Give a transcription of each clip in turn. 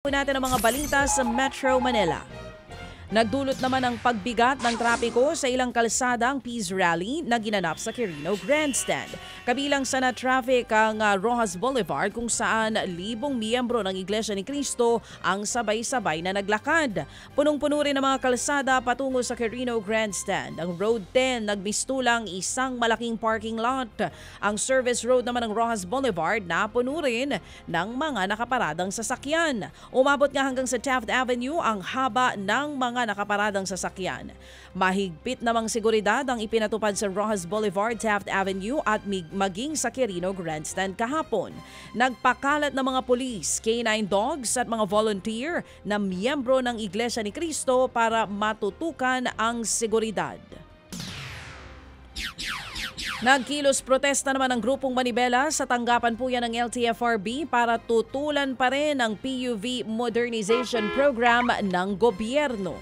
Natin ang mga balita sa Metro Manila. Nagdulot naman ang pagbigat ng trapiko sa ilang kalsada ang Peace Rally na ginanap sa Quirino Grandstand. Kabilang sa na-traffic ang Rojas Boulevard kung saan libong miyembro ng Iglesia ni Cristo ang sabay-sabay na naglakad. Punong-puno rin ang mga kalsada patungo sa Quirino Grandstand. Ang Road 10 nagmistulang isang malaking parking lot. Ang service road naman ng Rojas Boulevard napuno rin ng mga nakaparadang sasakyan. Umabot nga hanggang sa Taft Avenue ang haba ng mga nakaparadang sasakyan. Mahigpit namang seguridad ang ipinatupad sa Rojas Boulevard, Taft Avenue at maging sa Quirino Grandstand kahapon. Nagpakalat ng mga pulis, K9 dogs at mga volunteer na miyembro ng Iglesia ni Cristo para matutukan ang seguridad. Nagkilos protesta naman ang grupong Manibela sa tanggapan po yan ng LTFRB para tutulan pa rin ang PUV Modernization Program ng gobyerno.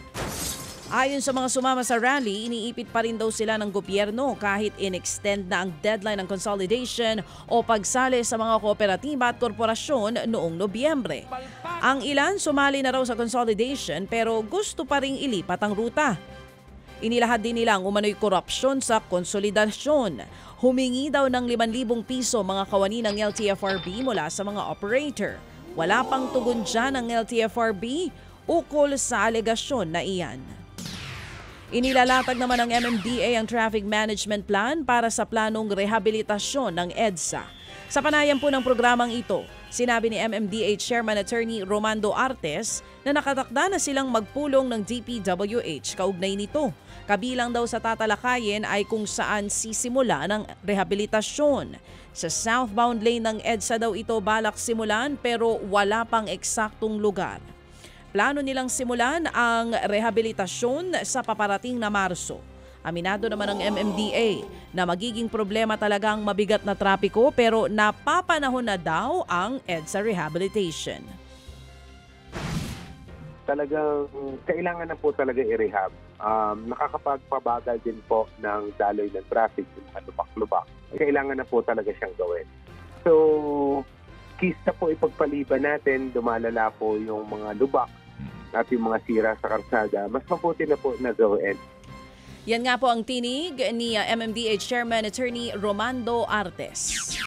Ayon sa mga sumama sa rally, iniipit pa rin daw sila ng gobyerno kahit in-extend na ang deadline ng consolidation o pagsali sa mga kooperatiba at korporasyon noong Nobyembre. Ang ilan sumali na raw sa consolidation pero gusto pa ring ilipat ang ruta. Inilahad din nila ang umano'y korupsyon sa konsolidasyon. Humingi daw ng 5,000 piso mga kawani ng LTFRB mula sa mga operator. Wala pang tugon dyan ng LTFRB ukol sa alegasyon na iyan. Inilalatag naman ng MMDA ang Traffic Management Plan para sa planong rehabilitasyon ng EDSA. Sa panayam po ng programang ito, sinabi ni MMDA Chairman Attorney Romando Artes na nakatakda na silang magpulong ng DPWH kaugnay nito. Kabilang daw sa tatalakayin ay kung saan sisimula ng rehabilitasyon. Sa southbound lane ng EDSA daw ito balak simulan pero wala pang eksaktong lugar. Plano nilang simulan ang rehabilitasyon sa paparating na Marso. Aminado naman ng MMDA na magiging problema talagang mabigat na trapiko pero napapanahon na daw ang EDSA rehabilitation. Talagang kailangan na po talaga i-rehab. Nakakapagpabagal din po ng daloy ng traffic, yung lubak-lubak. Kailangan na po talaga siyang gawin. So, kista po ipagpaliban natin, dumalala po yung mga lubak at yung mga sira sa karsada. Mas mabuti na po na gawin. Yan nga po ang tinig ni MMDA Chairman Attorney Romando Artes.